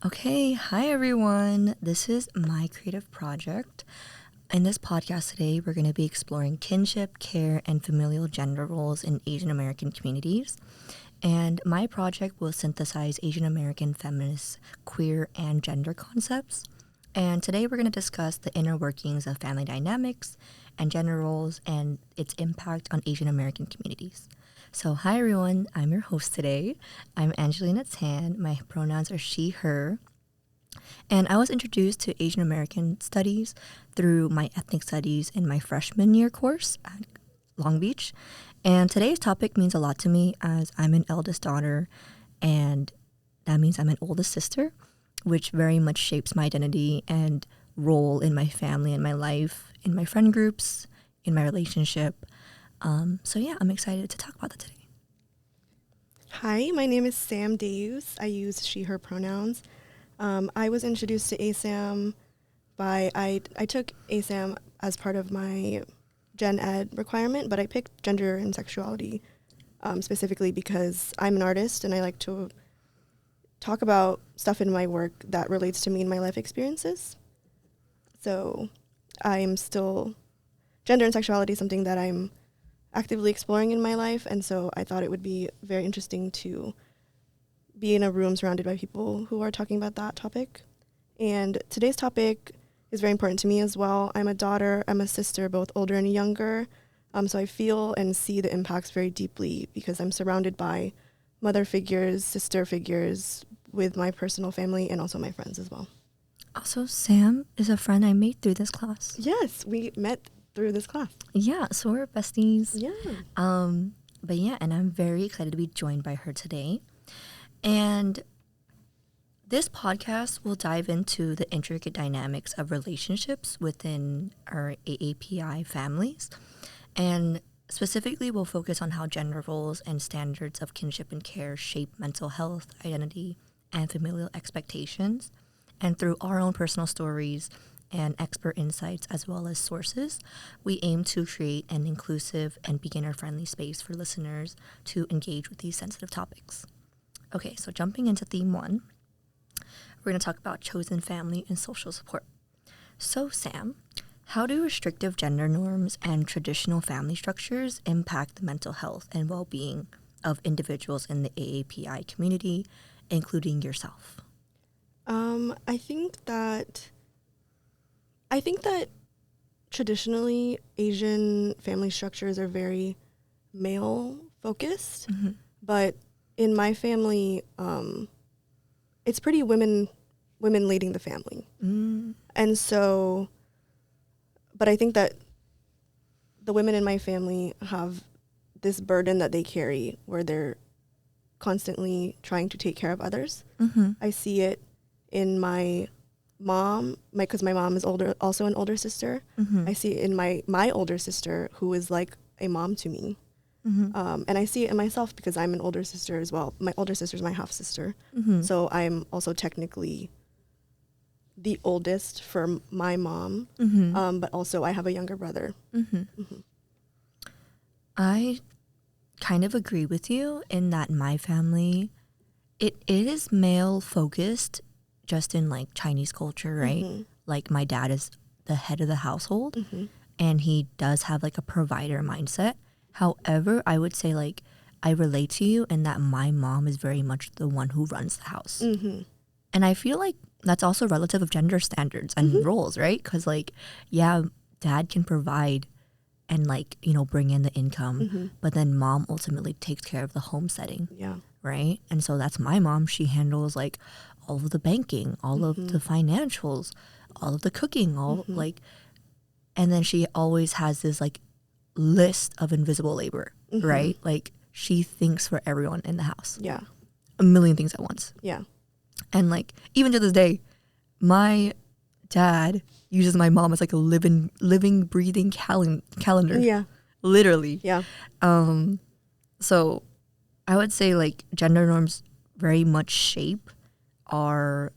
Okay, hi everyone. This is my creative project. In this podcast today, we're going to be exploring kinship, care, and familial gender roles in Asian American communities. And my project will synthesize Asian American feminist, queer, and gender concepts. And today we're going to discuss the inner workings of family dynamics and gender roles and its impact on Asian American communities. So, hi everyone, I'm your host today. I'm Angelina Tan. My pronouns are she, her. And I was introduced to Asian American studies through my ethnic studies in my freshman year course at Long Beach. And today's topic means a lot to me as I'm an eldest daughter, and that means I'm an oldest sister, which very much shapes my identity and role in my family and my life, in my friend groups, in my relationship. So yeah, I'm excited to talk about that today. Hi, my name is Sam Deus. I use she, her pronouns. I was introduced to ASAM I took ASAM as part of my gen ed requirement, but I picked gender and sexuality specifically because I'm an artist and I like to talk about stuff in my work that relates to me and my life experiences. So gender and sexuality is something that I'm actively exploring in my life, and so I thought it would be very interesting to be in a room surrounded by people who are talking about that topic. And today's topic is very important to me as well. I'm a daughter, I'm a sister, both older and younger, so I feel and see the impacts very deeply because I'm surrounded by mother figures, sister figures with my personal family and also my friends as well. Also, Sam is a friend I made through this class. Yes, we met through this class. Yeah, so we're besties. Yeah. But yeah, and I'm very excited to be joined by her today. And this podcast will dive into the intricate dynamics of relationships within our AAPI families. And specifically, we'll focus on how gender roles and standards of kinship and care shape mental health, identity, and familial expectations. And through our own personal stories and expert insights as well as sources, we aim to create an inclusive and beginner-friendly space for listeners to engage with these sensitive topics. Okay, so jumping into theme one, we're going to talk about chosen family and social support. So, Sam, how do restrictive gender norms and traditional family structures impact the mental health and well-being of individuals in the AAPI community, including yourself? I think that traditionally Asian family structures are very male focused, but in my family, it's pretty women leading the family. And so, but I think that the women in my family have this burden that they carry where they're constantly trying to take care of others. I see it in my mom, because my mom is also an older sister. I see it in my older sister, who is like a mom to me. And I see it in myself because I'm an older sister as well. My older sister is my half sister. So I'm also technically the oldest for my mom, but also I have a younger brother. I kind of agree with you in that my family, it is male focused just in like Chinese culture, right? Like my dad is the head of the household and he does have like a provider mindset. However, I would say like I relate to you in that my mom is very much the one who runs the house. And I feel like that's also relative of gender standards and roles, right? Because like, yeah, dad can provide and like, you know, bring in the income, but then mom ultimately takes care of the home setting. Yeah. Right? And so that's my mom. She handles like all of the banking, all of the financials, all of the cooking, all like, and then she always has this like list of invisible labor, right? Like she thinks for everyone in the house. Yeah. A million things at once. Yeah. And like, even to this day, my dad uses my mom as like a living, breathing calendar. Yeah. Literally. Yeah. So I would say like gender norms very much shape our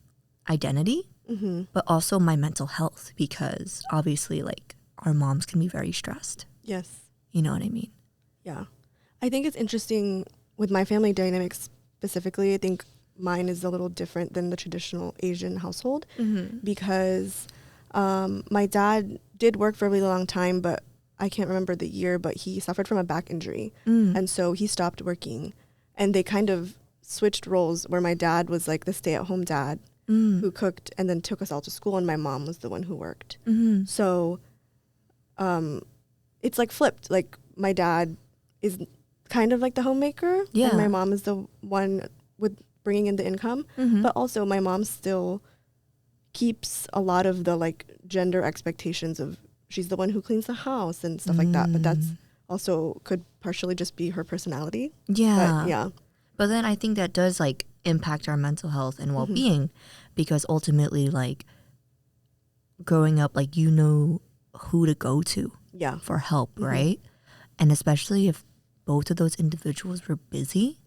identity, but also my mental health because obviously like our moms can be very stressed. Yes. You know what I mean? Yeah. I think it's interesting with my family dynamics specifically. I think mine is a little different than the traditional Asian household Mm-hmm. because my dad did work for a really long time, but I can't remember the year, but he suffered from a back injury. And so he stopped working. And they kind of switched roles where my dad was like the stay-at-home dad who cooked and then took us all to school, and my mom was the one who worked. Mm-hmm. So it's like flipped. Like my dad is kind of like the homemaker, Yeah. and my mom is the one with bringing in the income. Mm-hmm. But also my mom still keeps a lot of the like gender expectations of she's the one who cleans the house and stuff like that. But that's also could partially just be her personality. Yeah. But yeah. But then I think that does like impact our mental health and well-being because ultimately like growing up, like you know who to go to Yeah. for help, right? And especially if both of those individuals were busy,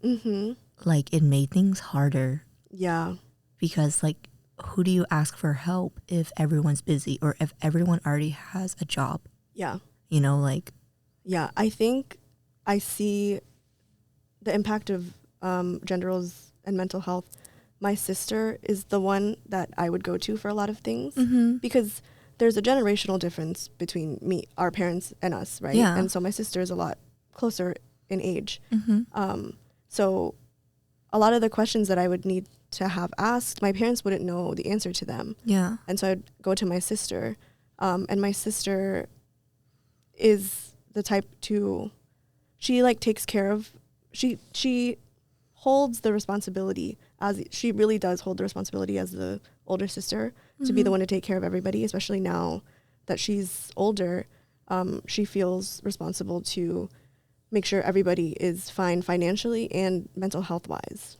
like it made things harder Yeah. because like who do you ask for help if everyone's busy or if everyone already has a job? Yeah. You know, like Yeah. I think I see the impact of gender roles and mental health. My sister is the one that I would go to for a lot of things because there's a generational difference between our parents and us, right? Yeah. And so my sister is a lot closer in age. Mm-hmm. So a lot of the questions that I would need to have asked, my parents wouldn't know the answer to them. Yeah. And so I'd go to my sister. And my sister is the type to, she like takes care of, she holds the responsibility as, she really does hold the responsibility as the older sister to be the one to take care of everybody, especially now that she's older. She feels responsible to make sure everybody is fine financially and mental health wise.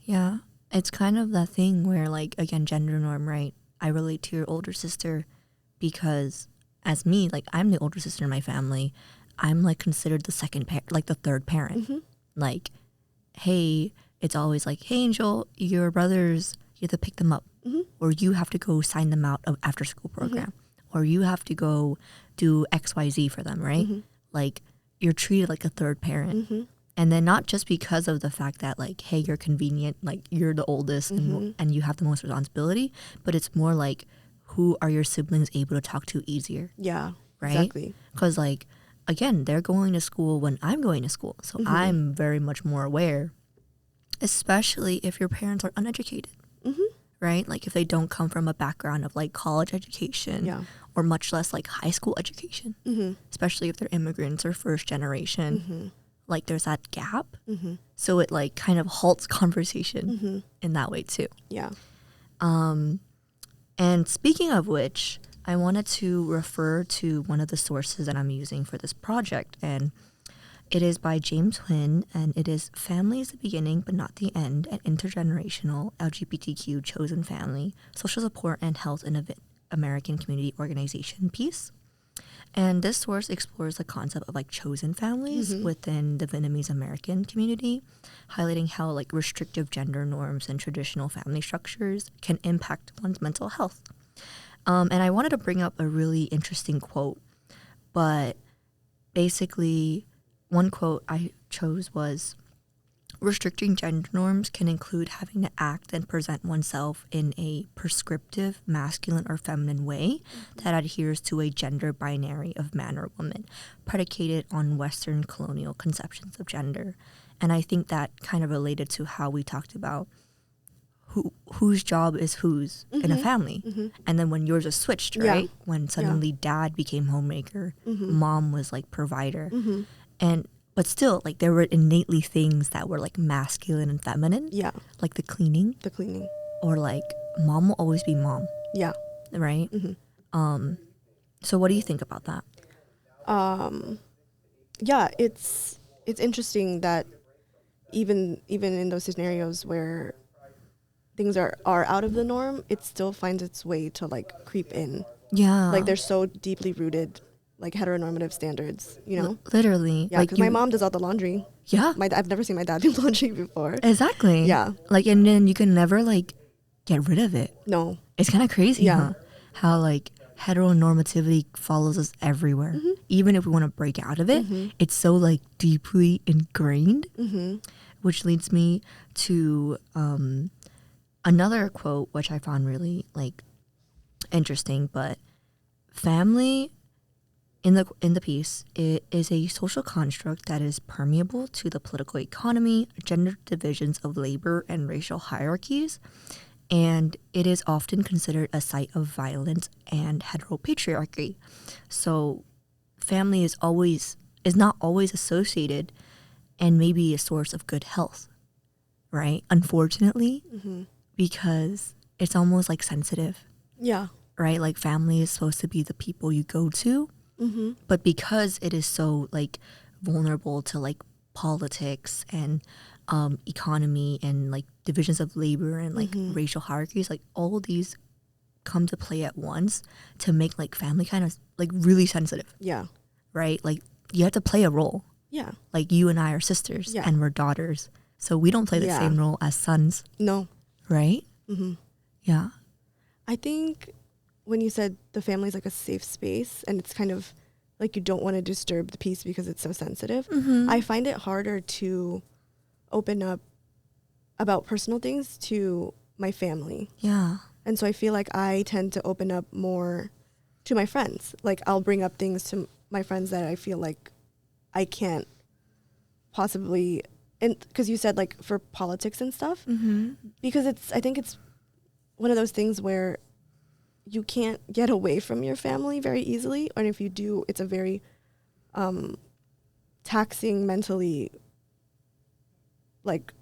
Yeah. It's kind of that thing where like, again, gender norm, right? I relate to your older sister because as me, like I'm the older sister in my family. I'm like considered the second parent, like the third parent. Like, hey, it's always like, hey, Angel, your brothers, you have to pick them up. Or you have to go sign them out of after school program. Or you have to go do XYZ for them, right? Like you're treated like a third parent. And then not just because of the fact that like, hey, you're convenient, like you're the oldest and you have the most responsibility, but it's more like who are your siblings able to talk to easier? Yeah, right? exactly. Because like, again, they're going to school when I'm going to school. So I'm very much more aware, especially if your parents are uneducated, right? Like if they don't come from a background of like college education or much less like high school education, especially if they're immigrants or first generation. Like there's that gap. So it like kind of halts conversation in that way too. Yeah. And speaking of which, I wanted to refer to one of the sources that I'm using for this project. And it is by James Huynh, and it is Family is the Beginning but Not the End, an intergenerational LGBTQ chosen family, social support and health in an American community organization piece. And this source explores the concept of like chosen families within the Vietnamese American community, highlighting how like restrictive gender norms and traditional family structures can impact one's mental health. And I wanted to bring up a really interesting quote, but basically one quote I chose was, restricting gender norms can include having to act and present oneself in a prescriptive, masculine or feminine way that adheres to a gender binary of man or woman, predicated on Western colonial conceptions of gender. And I think that kind of related to how we talked about whose job is whose in a family. And then when yours was switched, right? When suddenly dad became homemaker, mom was like provider. But still, like there were innately things that were like masculine and feminine. Yeah. Like the cleaning. Or like mom will always be mom. Yeah. Right? So what do you think about that? Yeah, it's interesting that even in those scenarios where things are out of the norm, it still finds its way to like creep in. Yeah. Like they're so deeply rooted, like heteronormative standards, you know? Literally. Yeah, because my mom does all the laundry. Yeah. I've never seen my dad do laundry before. Exactly. Yeah. Like, and then you can never like get rid of it. No. It's kind of crazy, huh? How like heteronormativity follows us everywhere. Even if we want to break out of it, it's so like deeply ingrained. Which leads me to another quote, which I found really like interesting. But family in the piece, it is a social construct that is permeable to the political economy, gender divisions of labor, and racial hierarchies. And it is often considered a site of violence and heteropatriarchy. So family is not always associated and maybe a source of good health, right? Unfortunately, because it's almost like sensitive. Yeah. Right? Like family is supposed to be the people you go to. But because it is so like vulnerable to like politics and economy and like divisions of labor and like racial hierarchies, like all of these come to play at once to make like family kind of like really sensitive. Yeah. Right? Like you have to play a role. Yeah. Like you and I are sisters and we're daughters. So we don't play the same role as sons. No. Right? Yeah. I think when you said the family is like a safe space and it's kind of like you don't want to disturb the peace because it's so sensitive, I find it harder to open up about personal things to my family. Yeah. And so I feel like I tend to open up more to my friends. Like I'll bring up things to my friends that I feel like I can't possibly, and because you said like for politics and stuff, because I think it's one of those things where you can't get away from your family very easily, and if you do, it's a very taxing mentally, like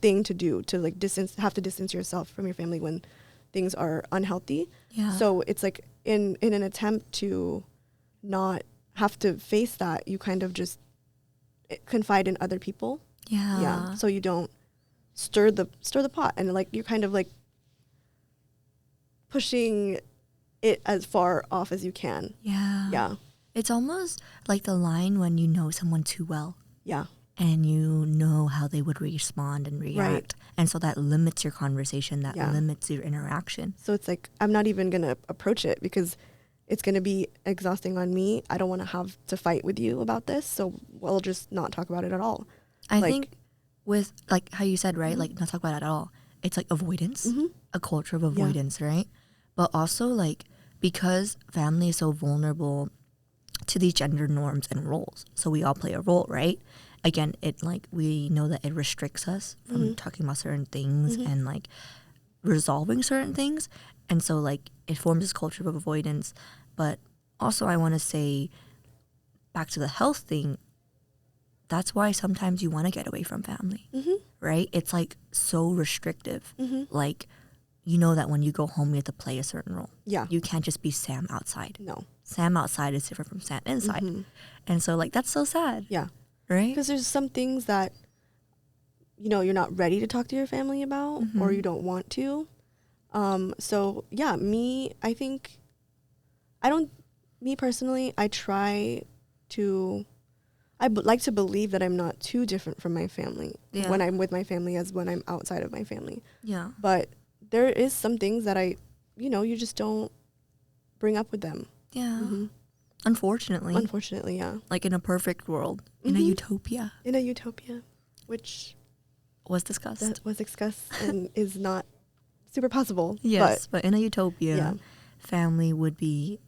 thing to do, to like have to distance yourself from your family when things are unhealthy. Yeah. So it's like in an attempt to not have to face that, you kind of just confide in other people. Yeah. Yeah. So you don't stir the pot, and like you're kind of like pushing it as far off as you can. Yeah. Yeah. It's almost like the line when you know someone too well. Yeah. And you know how they would respond and react. Right. And so that limits your conversation, that limits your interaction. So it's like, I'm not even going to approach it because it's going to be exhausting on me. I don't want to have to fight with you about this. So we'll just not talk about it at all. I think with like how you said, right? Like not talk about it at all. It's like avoidance, a culture of avoidance, right? But also like because family is so vulnerable to these gender norms and roles. So we all play a role, right? Again, it like we know that it restricts us from talking about certain things and like resolving certain things. And so like it forms this culture of avoidance. But also I want to say back to the health thing, that's why sometimes you want to get away from family, right? It's like so restrictive. Like, you know that when you go home, you have to play a certain role. Yeah. You can't just be Sam outside. No. Sam outside is different from Sam inside. And so like, that's so sad. Yeah. Right? Because there's some things that, you know, you're not ready to talk to your family about or you don't want to. So yeah, me personally, I try to, like to believe that I'm not too different from my family when I'm with my family as when I'm outside of my family. Yeah. But there is some things that you just don't bring up with them. Yeah. Unfortunately. Unfortunately, yeah. Like in a perfect world, in a utopia. In a utopia, which was discussed. And is not super possible. Yes, but in a utopia, family would be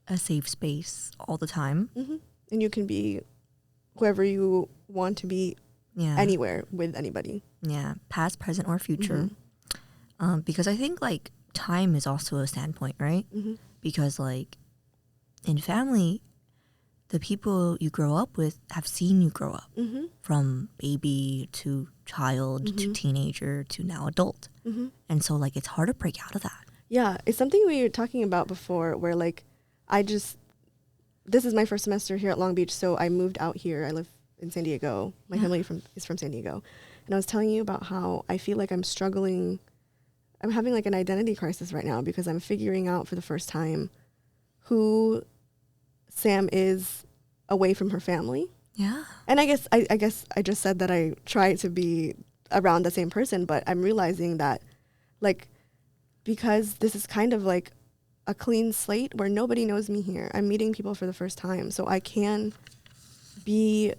a safe space all the time. And you can be whoever you want to be anywhere with anybody. Yeah, past, present, or future. Because I think like time is also a standpoint, right? Because like in family, the people you grow up with have seen you grow up from baby to child to teenager to now adult. And so like it's hard to break out of that. Yeah, it's something we were talking about before where like this is my first semester here at Long Beach, so I moved out here. I live in San Diego. My family is from San Diego. And I was telling you about how I feel like I'm struggling. I'm having like an identity crisis right now because I'm figuring out for the first time who Sam is away from her family. Yeah. And I guess I just said that I try to be around the same person, but I'm realizing that like because this is kind of like a clean slate where nobody knows me here. I'm meeting people for the first time, so I can be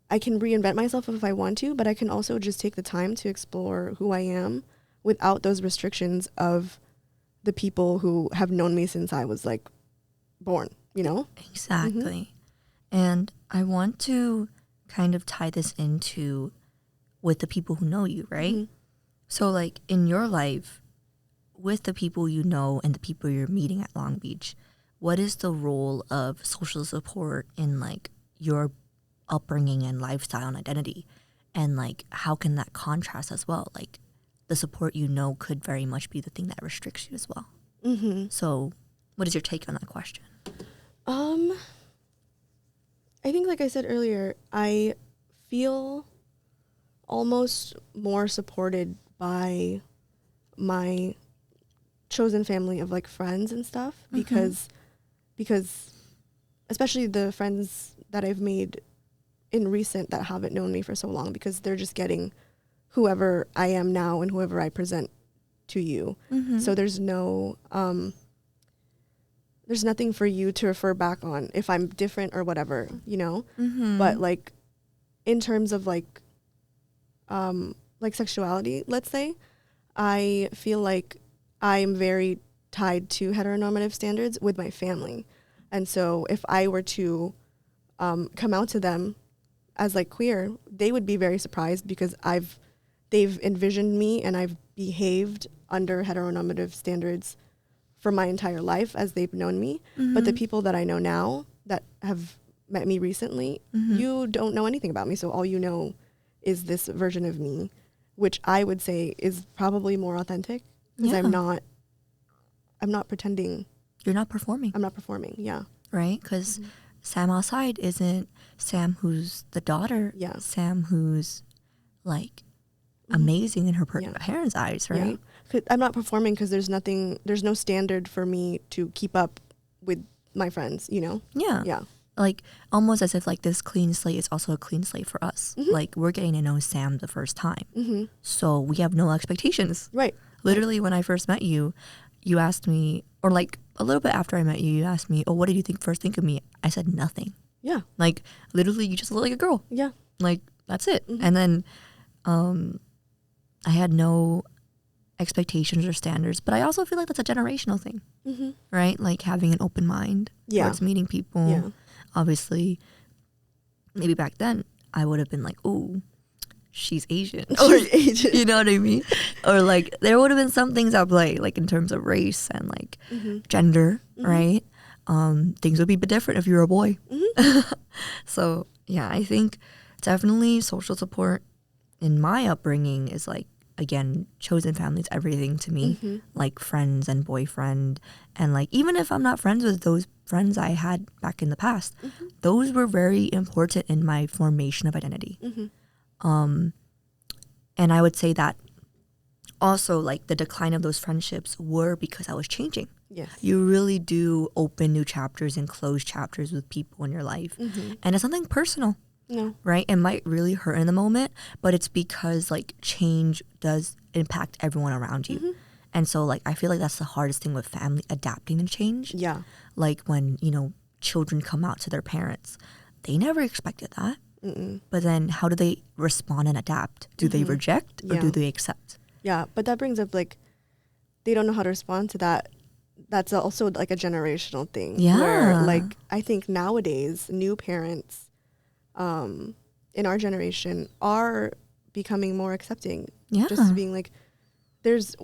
I can reinvent myself if I want to, but I can also just take the time to explore who I am without those restrictions of the people who have known me since I was like born, you know? Exactly. And I want to kind of tie this into with the people who know you, right? So like in your life, with the people you know and the people you're meeting at Long Beach, what is the role of social support in like your upbringing and lifestyle and identity? And like how can that contrast as well? Like the support you know could very much be the thing that restricts you as well. So what is your take on that question? I think, like I said earlier, I feel almost more supported by my chosen family of like friends and stuff because especially the friends that I've made in recent that haven't known me for so long, because they're just getting whoever I am now and whoever I present to you. So there's nothing for you to refer back on if I'm different or whatever, you know? But like in terms of like sexuality, let's say, I feel like I'm very tied to heteronormative standards with my family. And so if I were to come out to them as like queer, they would be very surprised because they've envisioned me and I've behaved under heteronormative standards for my entire life as they've known me. But the people that I know now that have met me recently, you don't know anything about me. So all you know is this version of me, which I would say is probably more authentic because I'm not pretending. You're not performing. I'm not performing. Yeah. Right? Because Sam outside isn't Sam who's the daughter. Yeah. Sam who's like amazing in her parents' eyes, right? Yeah. 'Cause I'm not performing because there's no standard for me to keep up with my friends, you know? Yeah. Yeah. Like almost as if like this clean slate is also a clean slate for us. Like we're getting to know Sam the first time. So we have no expectations. Right. Literally when I first met you, you asked me, or like a little bit after I met you, you asked me, oh, what did you first think of me? I said nothing. Yeah. Like literally you just look like a girl. Yeah. Like that's it. And then I had no expectations or standards, but I also feel like that's a generational thing, right? Like having an open mind towards meeting people. Yeah. Obviously, maybe back then I would have been like, "Oh, she's Asian," She's Asian. You know what I mean? Or like there would have been some things at play, like in terms of race and like gender, right? Things would be a bit different if you were a boy. So yeah, I think definitely social support in my upbringing is like, again, chosen family is everything to me, like friends and boyfriend. And like, even if I'm not friends with those friends I had back in the past, those were very important in my formation of identity. And I would say that also like the decline of those friendships were because I was changing. Yes. You really do open new chapters and close chapters with people in your life. And it's something personal. No. Right? It might really hurt in the moment, but it's because like change does impact everyone around you. And so like I feel like that's the hardest thing with family, adapting to change. Yeah. Like when, you know, children come out to their parents, they never expected that. But then how do they respond and adapt? Do they reject or do they accept? Yeah, but that brings up like they don't know how to respond to that. That's also like a generational thing. Yeah. Where like I think nowadays new parents in our generation are becoming more accepting. Yeah. Just being like,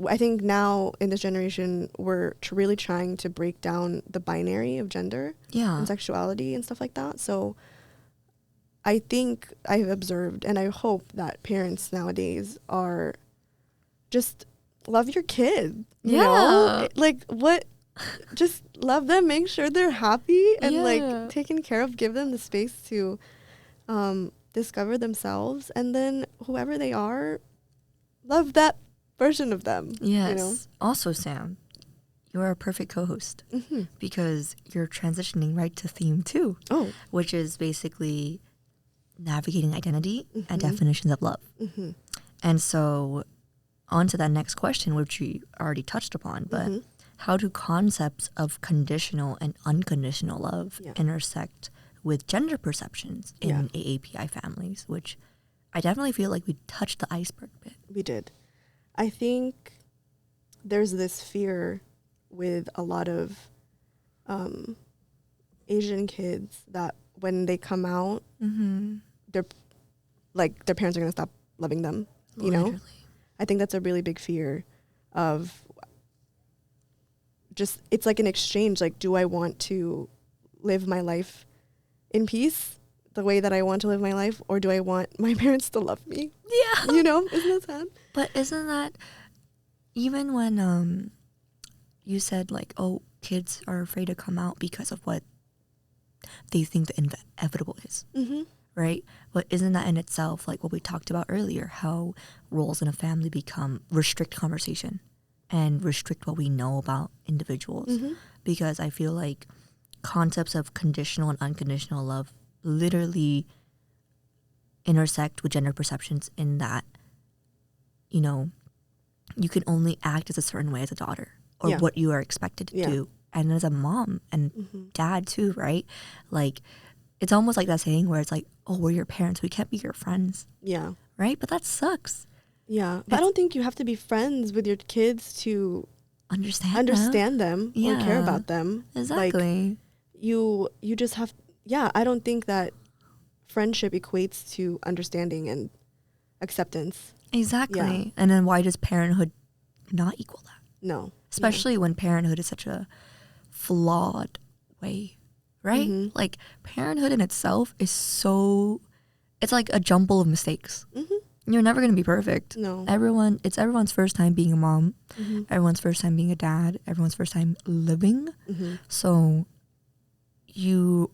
I think now in this generation, we're really trying to break down the binary of gender and sexuality and stuff like that. So I think I've observed and I hope that parents nowadays are just love your kid, you know? Like what, just love them, make sure they're happy and like taken care of, give them the space to discover themselves, and then whoever they are, love that version of them. Yes. You know? Also, Sam, you're a perfect co-host because you're transitioning right to theme 2, which is basically navigating identity and definitions of love. And so on to that next question, which you already touched upon, but how do concepts of conditional and unconditional love intersect with gender perceptions in AAPI families, which I definitely feel like we touched the iceberg a bit. We did. I think there's this fear with a lot of Asian kids that when they come out, they're like their parents are going to stop loving them, you know? I think that's a really big fear of just, it's like an exchange. Like, do I want to live my life in peace the way that I want to live my life, or do I want my parents to love me? Yeah. You know, isn't that sad? But isn't that, even when you said like, oh, kids are afraid to come out because of what they think the inevitable is, right? But isn't that in itself like what we talked about earlier, how roles in a family restrict conversation and restrict what we know about individuals? Because I feel like concepts of conditional and unconditional love literally intersect with gender perceptions in that, you know, you can only act as a certain way as a daughter, or what you are expected to do. And as a mom and dad too, right? Like, it's almost like that saying where it's like, oh, we're your parents, we can't be your friends. Yeah. Right? But that sucks. Yeah. But I don't think you have to be friends with your kids to understand them or care about them. Exactly. Like, you just have, I don't think that friendship equates to understanding and acceptance. Exactly. Yeah. And then why does parenthood not equal that? No. Especially when parenthood is such a flawed way, right? Like, parenthood in itself is it's like a jumble of mistakes. You're never going to be perfect. No. It's everyone's first time being a mom, everyone's first time being a dad, everyone's first time living. So you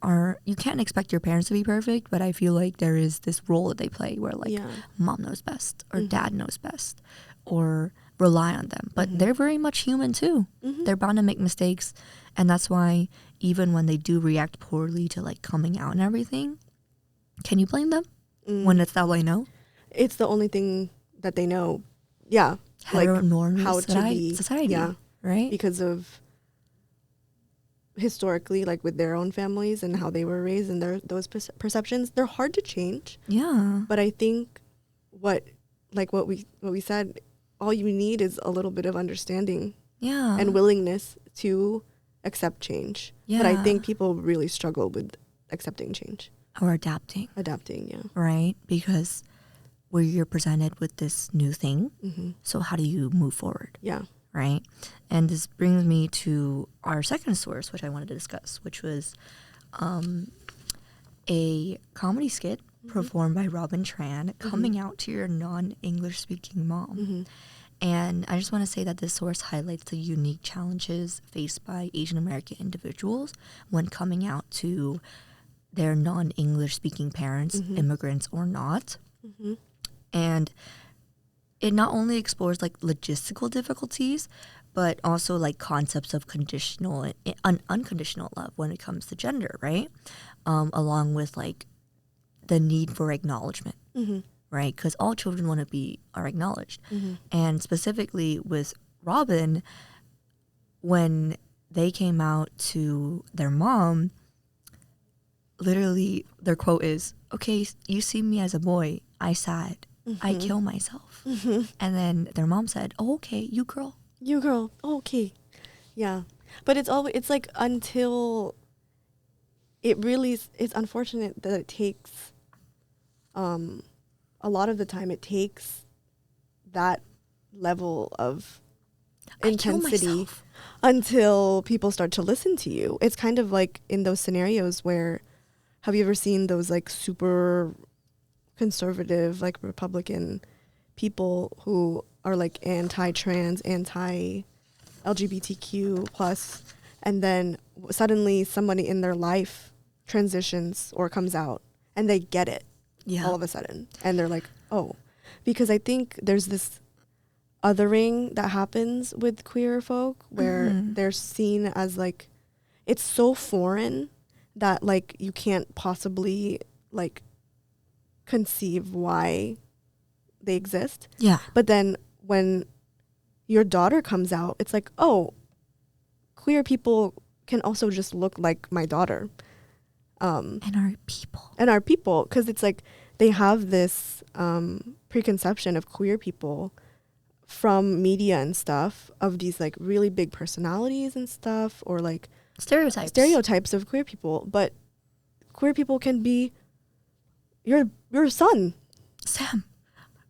can't expect your parents to be perfect, but I feel like there is this role that they play where like mom knows best or dad knows best, or rely on them. But they're very much human too. They're bound to make mistakes. And that's why even when they do react poorly to like coming out and everything, can you blame them when it's that all they know? It's the only thing that they know. Yeah. Heteronormative how to be society. Yeah. Right? Because of historically, like with their own families and how they were raised and those perceptions, they're hard to change. Yeah. But I think what we said, all you need is a little bit of understanding and willingness to accept change. But I think people really struggle with accepting change. Or adapting. Right? Because you're presented with this new thing. So how do you move forward? Yeah. Right? And this brings me to our second source, which I wanted to discuss, which was a comedy skit performed by Robin Tran, coming out to your non-English speaking mom. And I just want to say that this source highlights the unique challenges faced by Asian American individuals when coming out to their non-English speaking parents, immigrants or not. And it not only explores like logistical difficulties, but also like concepts of conditional and unconditional love when it comes to gender, right? Along with like the need for acknowledgement, right? Because all children want to are acknowledged. And specifically with Robin, when they came out to their mom, literally their quote is, okay, you see me as a boy, I sad, I kill myself. And then their mom said, oh, okay, you girl. You girl, oh, okay. Yeah. But it's like until it's unfortunate that it takes, a lot of the time it takes that level of intensity until people start to listen to you. It's kind of like in those scenarios where, have you ever seen those like super conservative, like Republican people who are like anti-trans, anti-LGBTQ plus, and then suddenly somebody in their life transitions or comes out and they get it all of a sudden. And they're like, oh, because I think there's this othering that happens with queer folk where they're seen as like, it's so foreign that like you can't possibly like conceive why they exist. Yeah. But then when your daughter comes out, it's like, oh, queer people can also just look like my daughter. And our people. Because it's like they have this preconception of queer people from media and stuff, of these like really big personalities and stuff, or like stereotypes of queer people. But queer people can be your son. Sam,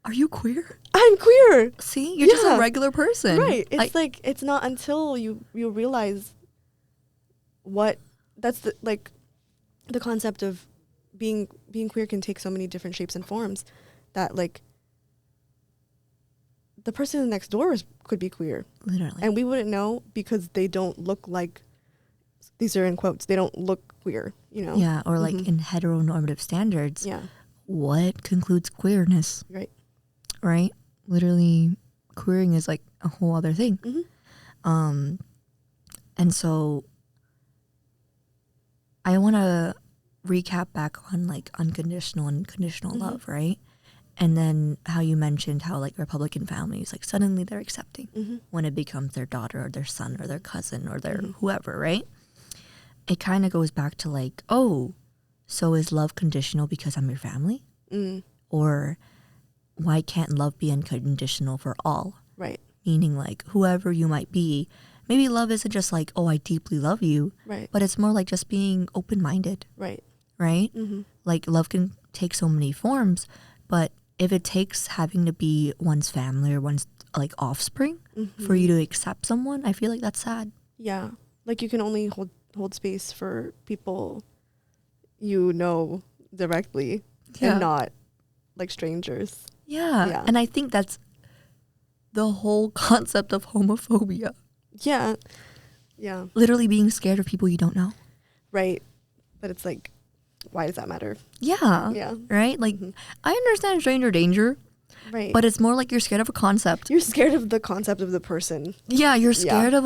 are you queer? I'm queer. See, you're just a regular person, right? It's like it's not until you realize what that's the concept of being queer can take so many different shapes and forms, that like the person next door could be queer, literally, and we wouldn't know because they don't look like, these are in quotes, they don't look queer, you know? Yeah, or like in heteronormative standards. Yeah. What concludes queerness? Right. Right? Literally, queering is like a whole other thing. And so I want to recap back on like unconditional and conditional love, right? And then how you mentioned how like Republican families, like suddenly they're accepting when it becomes their daughter or their son or their cousin or their whoever, right? It kind of goes back to like, oh, so is love conditional because I'm your family? Or why can't love be unconditional for all? Right. Meaning like whoever you might be, maybe love isn't just like, oh, I deeply love you, Right. but it's more like just being open-minded, Right. right? Like love can take so many forms, but if it takes having to be one's family or one's like offspring for you to accept someone, I feel like that's sad. Yeah. Like you can only hold space for people you know directly and not like strangers. Yeah. And I think that's the whole concept of homophobia. Yeah. Yeah. Literally being scared of people you don't know. Right. But it's like, why does that matter? Yeah. Yeah. Right? Like, I understand stranger danger. Right. But it's more like you're scared of a concept. You're scared of the concept of the person. Yeah, you're scared of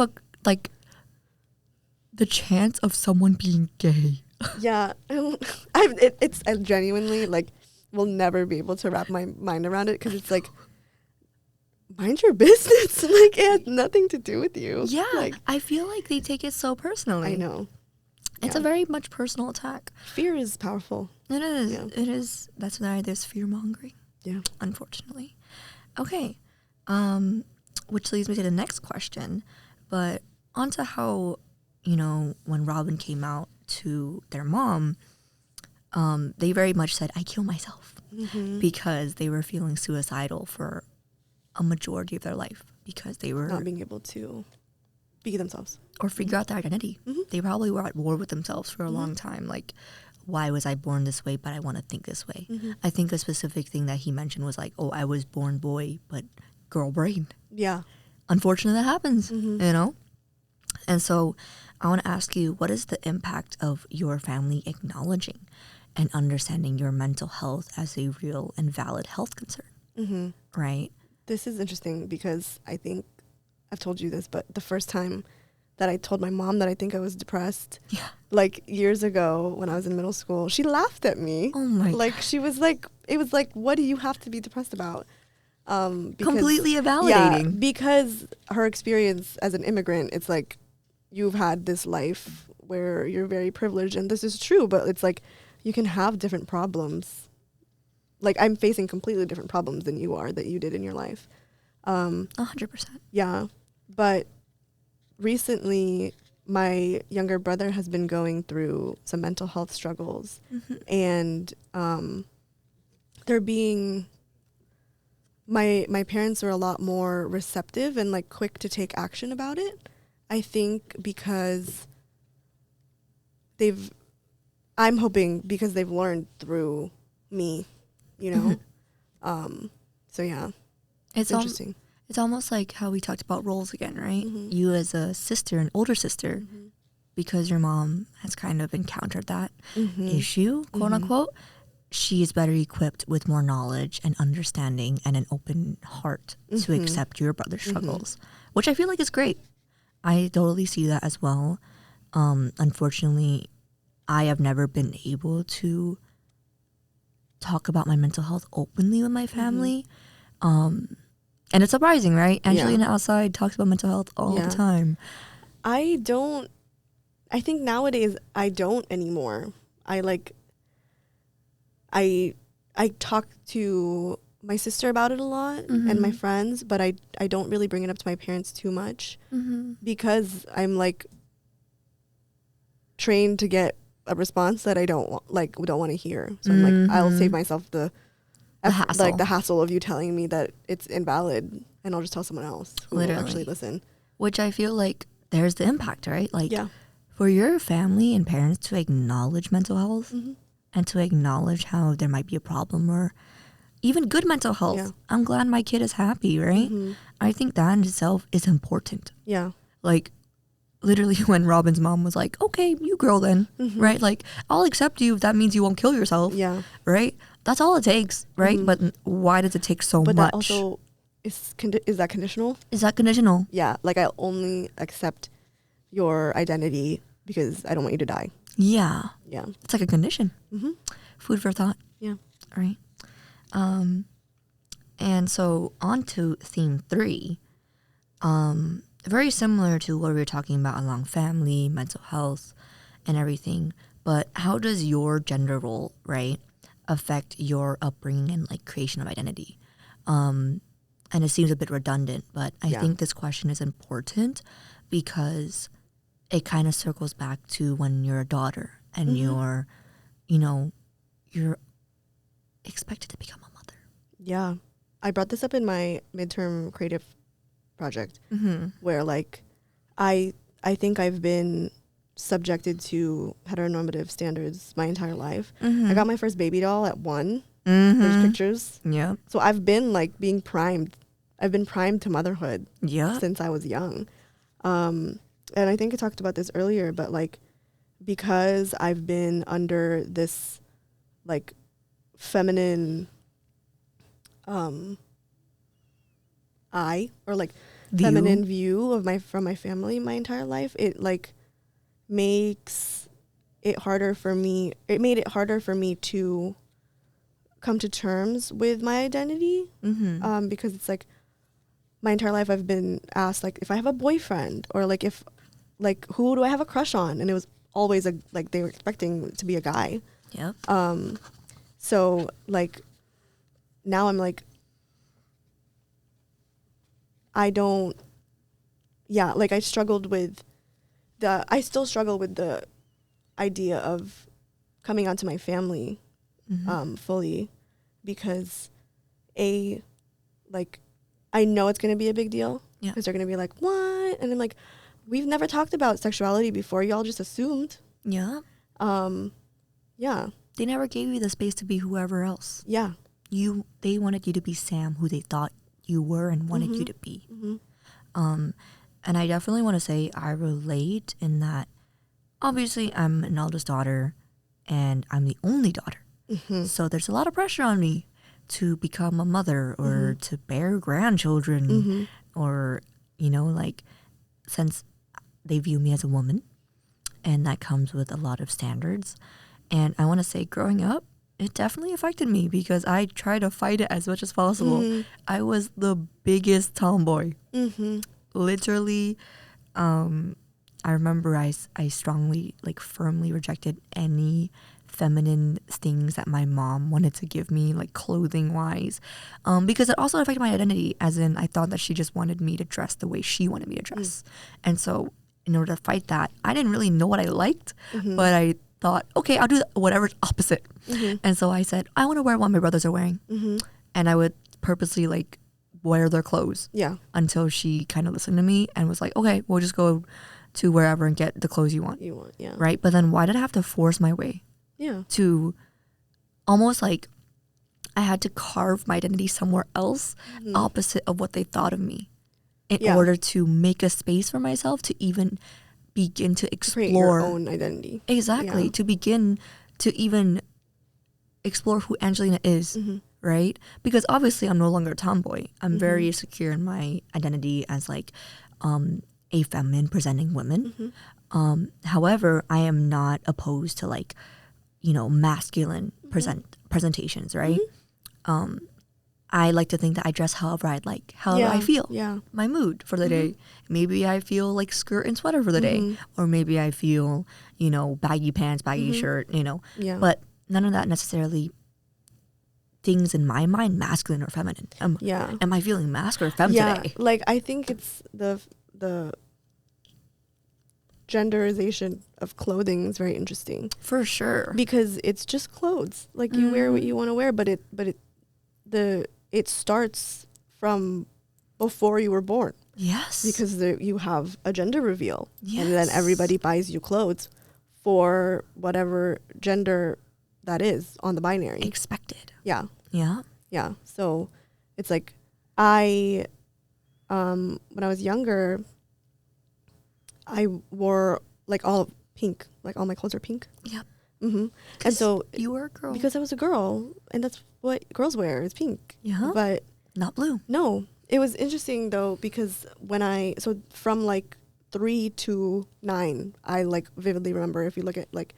the chance of someone being gay. Yeah. It's I genuinely like will never be able to wrap my mind around it, because it's like, mind your business. Like, it has nothing to do with you. Yeah. Like, I feel like they take it so personally. I know. It's a very much personal attack. Fear is powerful. It is. Yeah. It is. That's why there's fear mongering. Yeah. Unfortunately. Okay. Which leads me to the next question. But onto how, you know, when Robin came out to their mom, they very much said, I kill myself. Because they were feeling suicidal for a majority of their life, because they were not being able to be themselves or figure out their identity. They probably were at war with themselves for a long time. Like, why was I born this way, but I want to think this way? I think a specific thing that he mentioned was like, oh, I was born boy, but girl brain. Yeah. Unfortunately, that happens, you know? And so I want to ask you, what is the impact of your family acknowledging and understanding your mental health as a real and valid health concern? Right? This is interesting because I think I've told you this, but the first time that I told my mom that I think I was depressed, like years ago when I was in middle school, she laughed at me. Oh my Like, she was like, it was like, what do you have to be depressed about? Because, completely invalidating. Yeah, because her experience as an immigrant, it's like, you've had this life where you're very privileged, and this is true, but it's like, you can have different problems. Like, I'm facing completely different problems than you are, that you did in your life. 100%. Yeah. But recently, my younger brother has been going through some mental health struggles. And they're being... My parents are a lot more receptive and, like, quick to take action about it. I think because I'm hoping because they've learned through me, you know? So, yeah. It's interesting. It's almost like how we talked about roles again, right? You as a sister, an older sister, because your mom has kind of encountered that issue, quote unquote, she is better equipped with more knowledge and understanding and an open heart to accept your brother's struggles, which I feel like is great. I totally see that as well. Unfortunately, I have never been able to talk about my mental health openly with my family. And it's surprising, right? Angelina outside talks about mental health all the time. I think nowadays I don't anymore. I talk to my sister about it a lot and my friends, but I don't really bring it up to my parents too much because I'm like trained to get a response that I don't want to hear. So I'm like, I'll save myself the hassle. like the hassle of you telling me that it's invalid, and I'll just tell someone else who will actually listen. Which I feel like there's the impact, right? Like for your family and parents to acknowledge mental health and to acknowledge how there might be a problem or even good mental health. Yeah. I'm glad my kid is happy, right? I think that in itself is important. Yeah. Like literally when Robin's mom was like, okay, you girl then, right? Like I'll accept you if that means you won't kill yourself. Yeah. Right? That's all it takes, right? But why does it take so much? But that also is that conditional? Is that conditional? Yeah. Like I only accept your identity because I don't want you to die. Yeah. Yeah. It's like a condition. Food for thought. Yeah. All right. And so on to theme 3, very similar to what we were talking about along family, mental health, and everything. But how does your gender role, right, affect your upbringing and like creation of identity? And it seems a bit redundant, but I think this question is important because it kind of circles back to when you're a daughter and you're expected to become a mother. Yeah. I brought this up in my midterm creative project where like I think I've been subjected to heteronormative standards my entire life. I got my first baby doll at 1. There's pictures. Yeah. So I've been like being primed. I've been primed to motherhood since I was young. And I think I talked about this earlier, but like because I've been under this like feminine eye or like feminine view of from my family my entire life, it like makes it harder for me. It made it harder for me to come to terms with my identity because it's like my entire life I've been asked like if I have a boyfriend or like if like who do I have a crush on, and it was always like they were expecting it to be a guy. Yep. So like now I'm like I still struggle with the idea of coming onto my family fully because like I know it's going to be a big deal because they're going to be like, what? And I'm like, we've never talked about sexuality before. Y'all just assumed. Yeah. Yeah. They never gave you the space to be whoever else. Yeah. They wanted you to be Sam, who they thought you were and wanted you to be. And I definitely want to say I relate in that obviously I'm an eldest daughter and I'm the only daughter. So there's a lot of pressure on me to become a mother or to bear grandchildren or, like since they view me as a woman, and that comes with a lot of standards. And I want to say growing up, it definitely affected me because I tried to fight it as much as possible. I was the biggest tomboy. Literally, I remember I strongly, like firmly rejected any feminine things that my mom wanted to give me, like clothing wise, because it also affected my identity, as in I thought that she just wanted me to dress the way she wanted me to dress. And so in order to fight that, I didn't really know what I liked, but I thought, okay, I'll do whatever's opposite. And so I said, I want to wear what my brothers are wearing. And I would purposely like wear their clothes until she kind of listened to me and was like, okay, we'll just go to wherever and get the clothes you want. Right? But then why did I have to force my way to almost like I had to carve my identity somewhere else opposite of what they thought of me in order to make a space for myself to even begin to explore create your own identity. Exactly. To begin to even explore who Angelina is, right? Because obviously I'm no longer a tomboy. I'm very secure in my identity as like a feminine presenting woman. However, I am not opposed to like, masculine presentations, right? I like to think that I dress however I'd like, however I feel, my mood for the day. Maybe I feel like skirt and sweater for the day, or maybe I feel, baggy pants, baggy shirt, But none of that necessarily things in my mind, masculine or feminine. Am I feeling masculine or femme today? Like I think it's the genderization of clothing is very interesting. For sure. Because it's just clothes. Like you wear what you want to wear, but it starts from before you were born. Yes. Because you have a gender reveal. Yes. And then everybody buys you clothes for whatever gender that is on the binary. Expected. Yeah. Yeah. Yeah. So it's like when I was younger, I wore like all pink, like all my clothes are pink. Yep. And so you were a girl. Because I was a girl, and that's what girls wear is pink. Yeah. But not blue. No. It was interesting though, because from like 3 to 9, I like vividly remember, if you look at like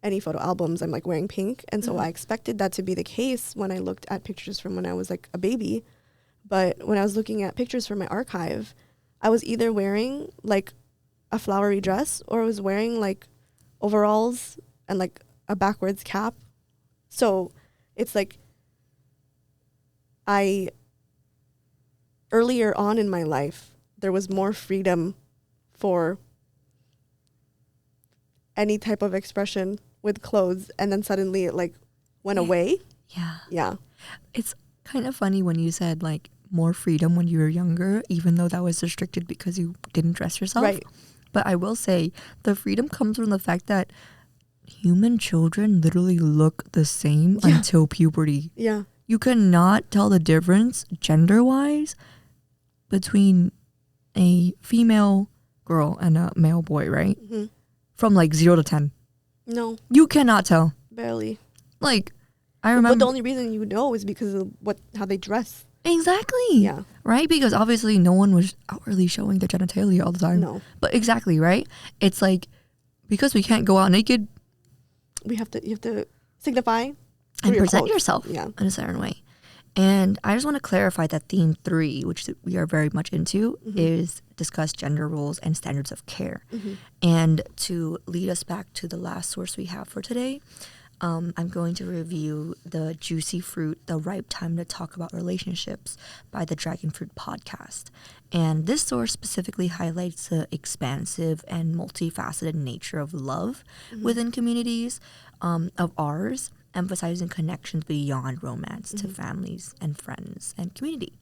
any photo albums, I'm like wearing pink. And so I expected that to be the case when I looked at pictures from when I was like a baby. But when I was looking at pictures from my archive, I was either wearing like a flowery dress, or I was wearing like overalls and like a backwards cap. So it's like earlier on in my life, there was more freedom for any type of expression with clothes, and then suddenly it like went away. Yeah. Yeah. It's kind of funny when you said like more freedom when you were younger, even though that was restricted because you didn't dress yourself. Right. But I will say the freedom comes from the fact that human children literally look the same until puberty. Yeah. You cannot tell the difference gender-wise between a female girl and a male boy, right? From like 0 to 10. No. You cannot tell. Barely. Like, I remember. But the only reason you know is because of how they dress. Exactly. Yeah. Right? Because obviously no one was outwardly showing their genitalia all the time. No. But exactly, right? It's like, because we can't go out naked. You have to signify. And present yourself in a certain way. And I just want to clarify that theme 3, which we are very much into, is discuss gender roles and standards of care. And to lead us back to the last source we have for today, I'm going to review the Juicy Fruit, The Ripe Time to Talk About Relationships by the Dragon Fruit podcast. And this source specifically highlights the expansive and multifaceted nature of love within communities of ours, emphasizing connections beyond romance to families and friends and community.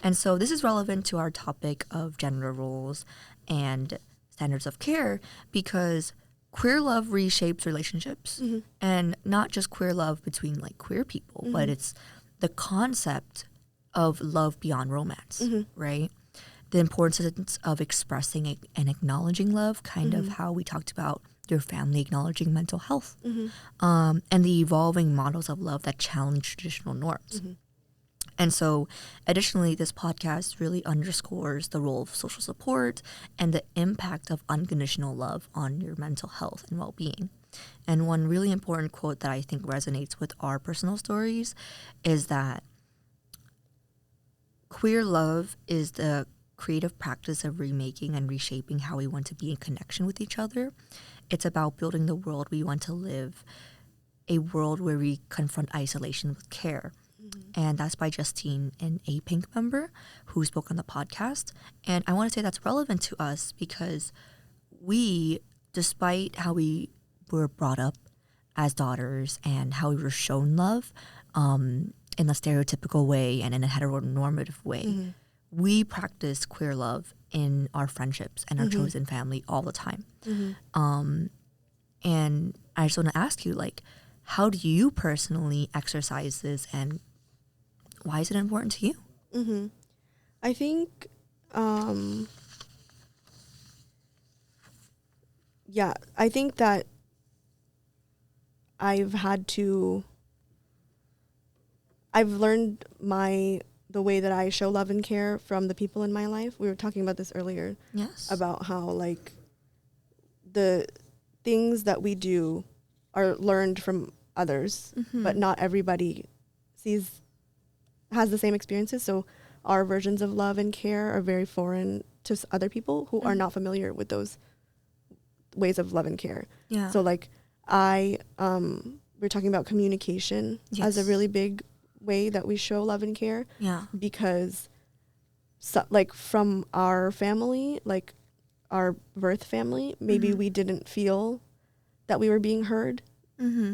And so this is relevant to our topic of gender roles and standards of care, because queer love reshapes relationships, and not just queer love between like queer people, but it's the concept of love beyond romance, right? The importance of expressing and acknowledging love, kind of how we talked about your family acknowledging mental health, and the evolving models of love that challenge traditional norms. And so, additionally, this podcast really underscores the role of social support and the impact of unconditional love on your mental health and well-being. And one really important quote that I think resonates with our personal stories is that queer love is the creative practice of remaking and reshaping how we want to be in connection with each other. It's about building the world we want to live, a world where we confront isolation with care. And that's by Justine, an A-Pink member who spoke on the podcast. And I want to say that's relevant to us because we, despite how we were brought up as daughters and how we were shown love in a stereotypical way and in a heteronormative way, we practice queer love in our friendships and our chosen family all the time. And I just want to ask you, like, how do you personally exercise this, and why is it important to you? I think, I think that I've learned the way that I show love and care from the people in my life. We were talking about this earlier. Yes. About how, like, the things that we do are learned from others, but not everybody sees has the same experiences. So our versions of love and care are very foreign to other people who are not familiar with those ways of love and care. Yeah. So like we're talking about communication as a really big way that we show love and care. Yeah. Because like from our family, like our birth family, maybe we didn't feel that we were being heard.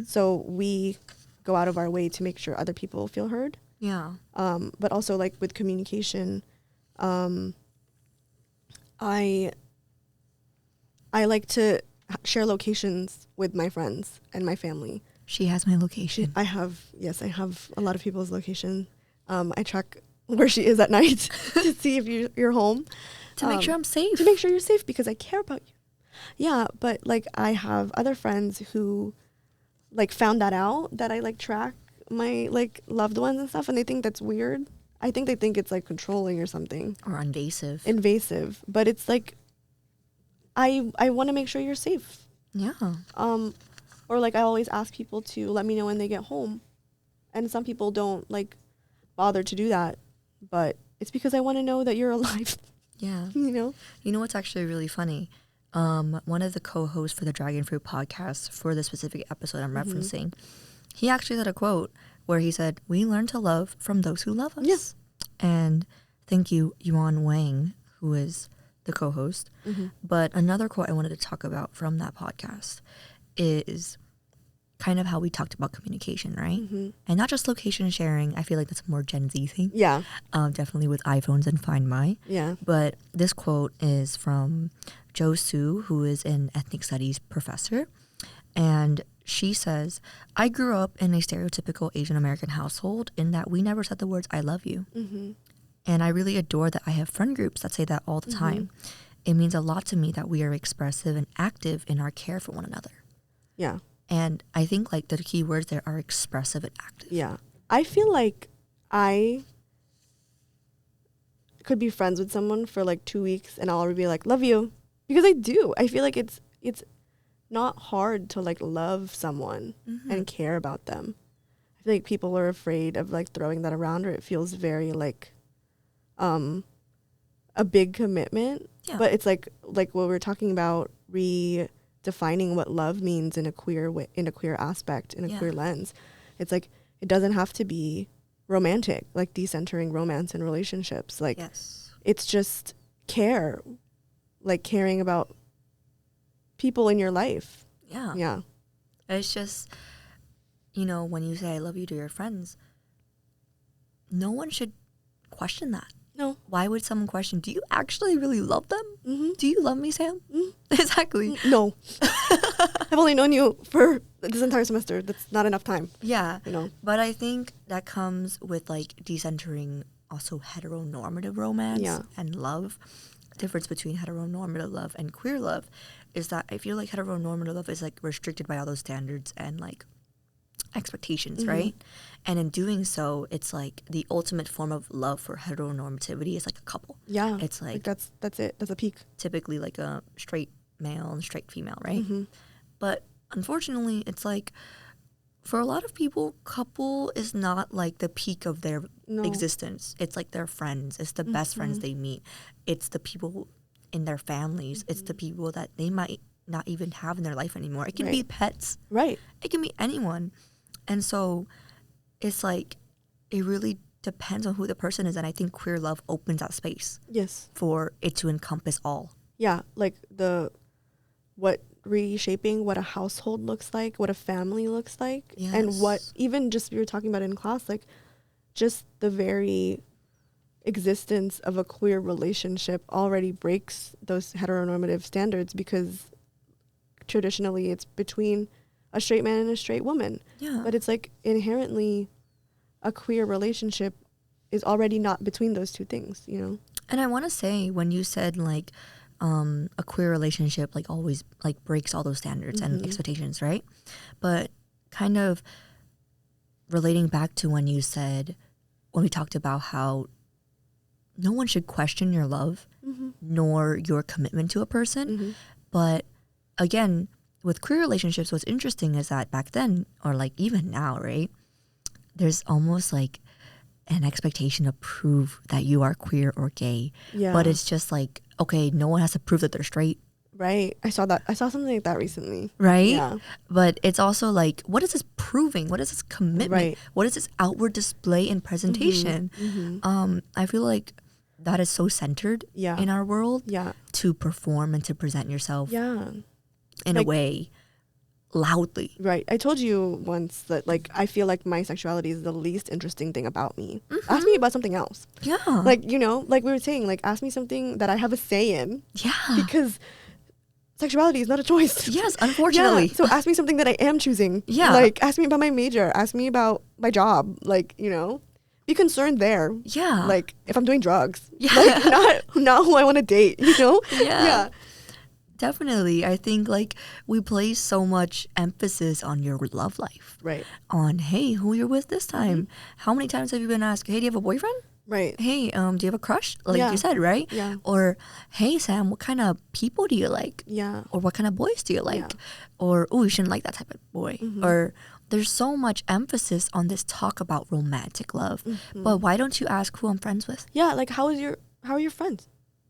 So we go out of our way to make sure other people feel heard. Yeah. But also like with communication, I like to share locations with my friends and my family. She has my location. I have a lot of people's location. I track where she is at night to see if you're home. To make sure I'm safe. To make sure you're safe because I care about you. Yeah, but like I have other friends who like found that out, that I like track my like loved ones and stuff, and they think that's weird. I think they think it's like controlling or something. Or invasive. But it's like I want to make sure you're safe. Yeah. Or like I always ask people to let me know when they get home. And some people don't like bother to do that, but it's because I want to know that you're alive. Yeah. You know? You know what's actually really funny? One of the co-hosts for the Dragon Fruit podcast for the specific episode I'm referencing, he actually said a quote where he said, "We learn to love from those who love us." Yes. And thank you, Yuan Wang, who is the co-host. But another quote I wanted to talk about from that podcast is kind of how we talked about communication, right? And not just location sharing. I feel like that's a more Gen Z thing. Yeah. Definitely with iPhones and Find My. Yeah. But this quote is from Jo Soo, who is an ethnic studies professor. And she says, "I grew up in a stereotypical Asian American household in that we never said the words, 'I love you.' And I really adore that I have friend groups that say that all the time. It means a lot to me that we are expressive and active in our care for one another." Yeah. And I think like the key words there are expressive and active. Yeah. I feel like I could be friends with someone for like 2 weeks and I'll already be like, "Love you." Because I do. I feel like it's not hard to like love someone and care about them. I feel like people are afraid of like throwing that around, or it feels very like a big commitment. Yeah. But it's like what we were talking about, redefining what love means in a queer way, in a queer aspect, in a queer lens. It's like it doesn't have to be romantic, like decentering romance and relationships. Like it's just care, like caring about people in your life. Yeah. Yeah. It's just, you know, when you say I love you to your friends, no one should question that. No. Why would someone question, do you actually really love them? Do you love me, Sam? Exactly. No. I've only known you for this entire semester. That's not enough time. Yeah. You know. But I think that comes with like decentering also heteronormative romance and love. The difference between heteronormative love and queer love is that I feel like heteronormative love is like restricted by all those standards and like expectations, right? And in doing so, it's like the ultimate form of love for heteronormativity is like a couple. Yeah. It's like that's it. That's a peak. Typically like a straight male and straight female, right? But unfortunately, it's like for a lot of people, couple is not like the peak of their existence. It's like their friends. It's the best friends they meet. It's the people in their families. It's the people that they might not even have in their life anymore. It can be pets. Right. It can be anyone. And so it's like it really depends on who the person is. And I think queer love opens that space. Yes. For it to encompass all. Yeah. Like reshaping what a household looks like, what a family looks like. Yes. And what even just we were talking about in class, like just the very existence of a queer relationship already breaks those heteronormative standards, because traditionally it's between a straight man and a straight woman. Yeah. But it's like inherently a queer relationship is already not between those two things, you know? And I want to say when you said like a queer relationship like always like breaks all those standards and expectations, right? But kind of relating back to when you said, when we talked about how no one should question your love nor your commitment to a person. But again, with queer relationships, what's interesting is that back then, or like even now, right, there's almost like an expectation to prove that you are queer or gay. Yeah. But it's just like, okay, no one has to prove that they're straight. Right. I saw something like that recently. Right? Yeah. But it's also like, what is this proving? What is this commitment? Right. What is this outward display and presentation? I feel like that is so centered in our world to perform and to present yourself in a way loudly. Right. I told you once that like I feel like my sexuality is the least interesting thing about me. Ask me about something else. Yeah. Like, you know, like we were saying, like ask me something that I have a say in. Yeah. Because sexuality is not a choice. Yes, unfortunately. So ask me something that I am choosing. Yeah. Like ask me about my major. Ask me about my job. Like, you know, be concerned there. Yeah. Like if I'm doing drugs. Yeah. Like not who I want to date, you know? Yeah. Definitely. I think like we place so much emphasis on your love life. Right. On, hey, who you're with this time. How many times have you been asked, hey, do you have a boyfriend? Right. Hey, do you have a crush? Like you said, right? Yeah. Or, hey, Sam, what kind of people do you like? Yeah. Or what kind of boys do you like? Yeah. Or, oh, you shouldn't like that type of boy. Or there's so much emphasis on this talk about romantic love. But why don't you ask who I'm friends with? Yeah. Like how are your friends?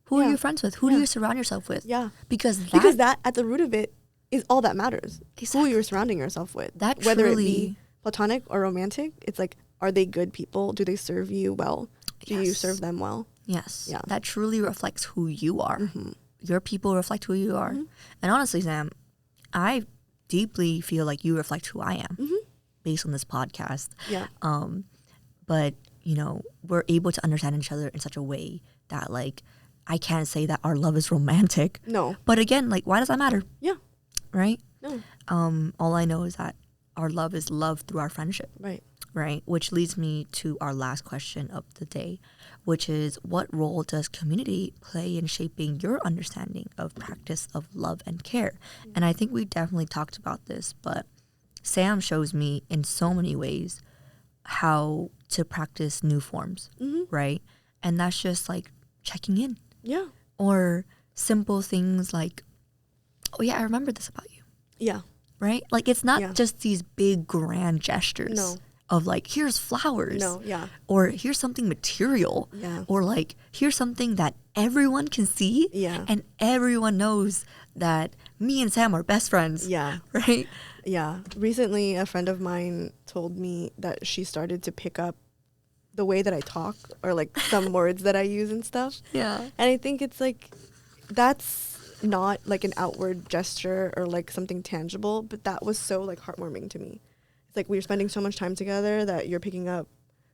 Who are you friends with? Who do you surround yourself with? Yeah. Because that at the root of it is all that matters. Exactly. Who you're surrounding yourself with. That whether truly, it be platonic or romantic, it's like, are they good people? Do they serve you well? Do you serve them well? Yes. Yeah. That truly reflects who you are. Your people reflect who you are. And honestly, Sam, I deeply feel like you reflect who I am based on this podcast. Yeah. But, you know, we're able to understand each other in such a way that, like, I can't say that our love is romantic. No. But again, like, why does that matter? Yeah. Right? No. All I know is that our love is love through our friendship. Right. Right? Which leads me to our last question of the day, which is, what role does community play in shaping your understanding of practice of love and care? And I think we definitely talked about this, but Sam shows me in so many ways how to practice new forms, right? And that's just like checking in. Yeah. Or simple things like, oh yeah, I remember this about you. Yeah. Right? Like it's not just these big grand gestures. No. Of like, here's flowers. No, yeah. Or here's something material. Yeah. Or like, here's something that everyone can see. Yeah. And everyone knows that me and Sam are best friends. Yeah. Right? Yeah. Recently, a friend of mine told me that she started to pick up the way that I talk or like some words that I use and stuff. Yeah. And I think it's like, that's not like an outward gesture or like something tangible, but that was so like heartwarming to me. It's like we were spending so much time together that you're picking up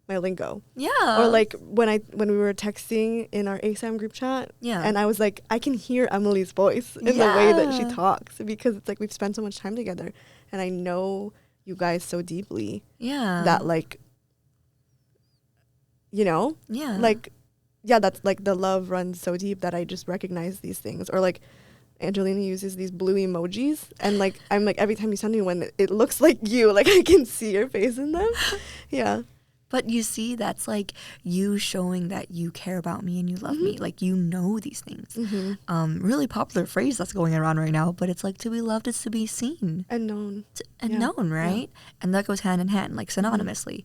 my lingo. Yeah. Or like when we were texting in our ASAM group chat. Yeah. And I was like, I can hear Emily's voice in the way that she talks because it's like we've spent so much time together and I know you guys so deeply. Yeah. That like, you know? Yeah. Like, yeah, that's like the love runs so deep that I just recognize these things. Or like Angelina uses these blue emojis and like I'm like every time you send me one it looks like you, like I can see your face in them. Yeah. But you see, that's like you showing that you care about me and you love me. Like you know these things. Really popular phrase that's going around right now, but it's like to be loved is to be seen. And known. Known, right? Yeah. And that goes hand in hand, like synonymously.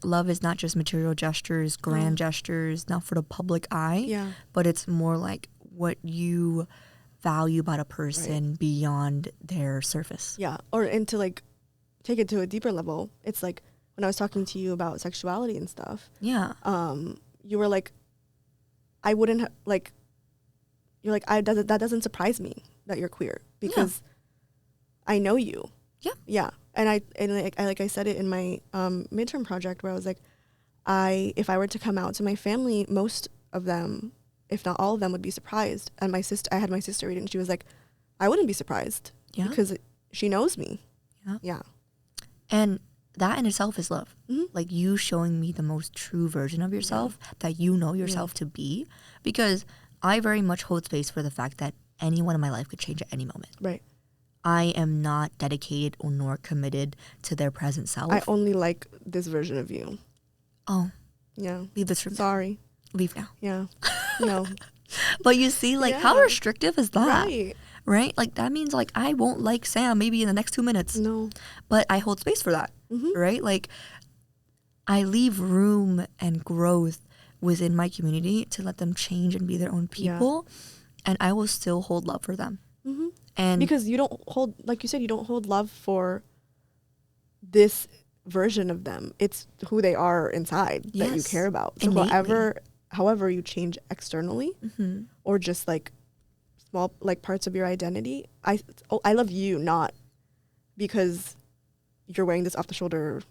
Love is not just material gestures, grand gestures, not for the public eye, but it's more like what you value about a person beyond their surface. Yeah. Or and to like take it to a deeper level, it's like when I was talking to you about sexuality and stuff. Yeah. You were like, I wouldn't like. You're like, that doesn't surprise me that you're queer because I know you. Yeah. Yeah. And I said it in my midterm project where I was like, if I were to come out to my family, most of them, if not all of them, would be surprised. And I had my sister read it and she was like, I wouldn't be surprised because she knows me. Yeah. Yeah. And that in itself is love. Like you showing me the most true version of yourself that you know yourself to be, because I very much hold space for the fact that anyone in my life could change at any moment. Right. I am not dedicated or nor committed to their present self. I only like this version of you. Oh. Yeah. Leave this room. Sorry. Leave now. Yeah. No. But you see, like, how restrictive is that? Right. Right? Like, that means, like, I won't like Sam maybe in the next 2 minutes. No. But I hold space for that. Right? Like, I leave room and growth within my community to let them change and be their own people, and I will still hold love for them. Mm-hmm. And because you don't hold, like you said, you don't hold love for this version of them. It's who they are inside that you care about. So however you change externally, or just like small like parts of your identity, I love you not because you're wearing this off the shoulder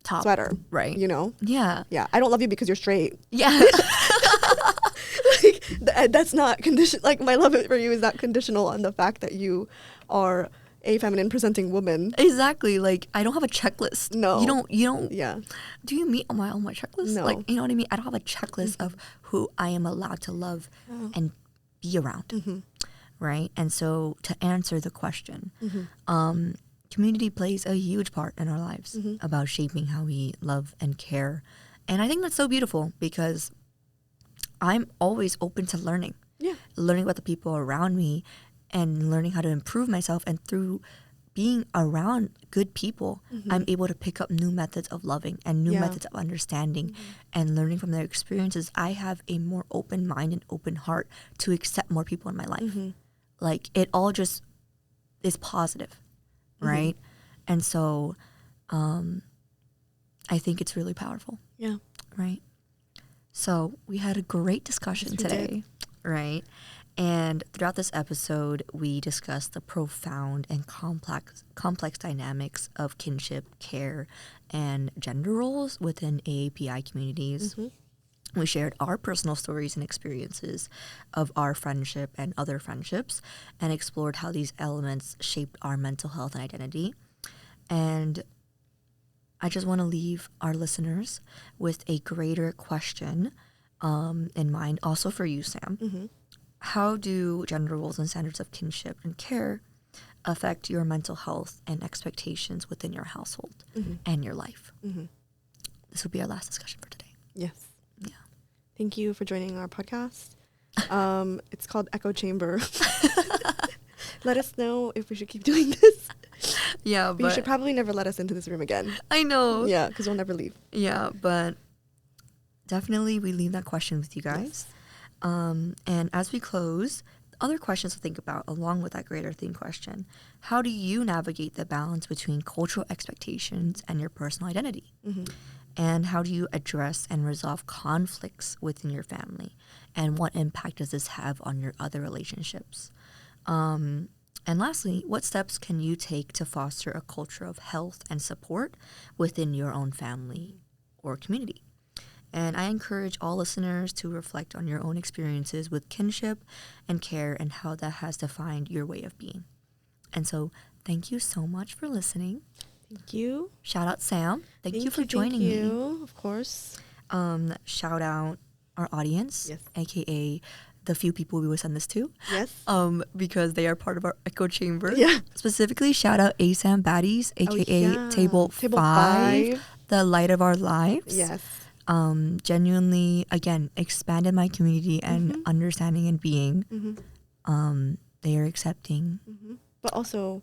top sweater, right? You know? Yeah. I don't love you because you're straight. Yeah. Like that's not condition. Like my love for you is not conditional on the fact that you are a feminine presenting woman. Exactly. Like I don't have a checklist. No. You don't. Yeah. Do you meet on my checklist? No. Like, you know what I mean? I don't have a checklist of who I am allowed to love and be around. Right? And so to answer the question, community plays a huge part in our lives about shaping how we love and care. And I think that's so beautiful because I'm always open to learning. Yeah. Learning about the people around me and learning how to improve myself. And through being around good people, I'm able to pick up new methods of loving and new methods of understanding and learning from their experiences. I have a more open mind and open heart to accept more people in my life. Like it all just is positive, right? And so I think it's really powerful. Yeah. Right? So we had a great discussion today, right? And throughout this episode, we discussed the profound and complex dynamics of kinship, care, and gender roles within AAPI communities. We shared our personal stories and experiences of our friendship and other friendships and explored how these elements shaped our mental health and identity. And I just want to leave our listeners with a greater question in mind, also for you, Sam. How do gender roles and standards of kinship and care affect your mental health and expectations within your household and your life? This will be our last discussion for today. Yes. Yeah. Thank you for joining our podcast. It's called Echo Chamber. Let us know if we should keep doing this. Yeah, but you should probably never let us into this room again. I know. Yeah, because we'll never leave. Yeah, but definitely we leave that question with you guys. Yes. And as we close, other questions to think about along with that greater theme question. How do you navigate the balance between cultural expectations and your personal identity? And how do you address and resolve conflicts within your family? And what impact does this have on your other relationships? And lastly, what steps can you take to foster a culture of health and support within your own family or community? And I encourage all listeners to reflect on your own experiences with kinship and care and how that has defined your way of being. And so thank you so much for listening. Thank you. Shout out Sam. Thank you for joining me. Thank you, of course. Shout out our audience, yes, aka the few people we will send this to. Yes. Because they are part of our echo chamber. Yeah. Specifically, shout out ASAM Baddies, aka Table 5, the light of our lives. Yes. Genuinely, again, expanded my community and understanding and being. They are accepting. But also,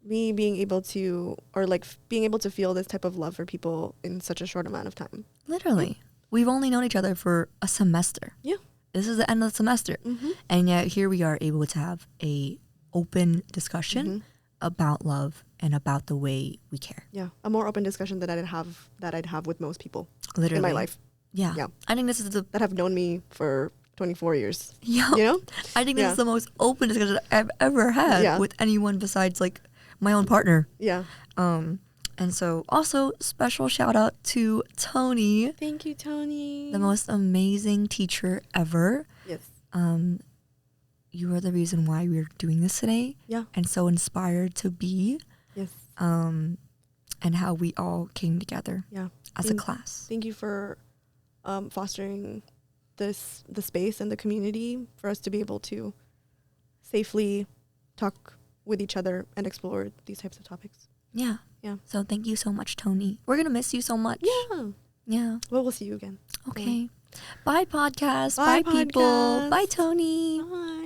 me being able to, or like being able to feel this type of love for people in such a short amount of time. Literally. We've only known each other for a semester. Yeah. This is the end of the semester. And yet here we are able to have a open discussion about love and about the way we care. Yeah. A more open discussion that I'd have with most people. Literally. In my life. Yeah. I think this is that have known me for 24 years. Yeah. You know? I think this is the most open discussion I've ever had with anyone besides like my own partner. Yeah. And so also special shout out to Tony. Thank you, Tony. The most amazing teacher ever. Yes. You are the reason why we're doing this today. Yeah. And so inspired to be. Yes. And how we all came together as a class. Thank you for fostering the space and the community for us to be able to safely talk with each other and explore these types of topics. Yeah. Yeah. So thank you so much, Tony. We're going to miss you so much. Yeah. Yeah. Well, we'll see you again. Okay. Bye, podcast. Bye, people. Bye, Tony. Bye.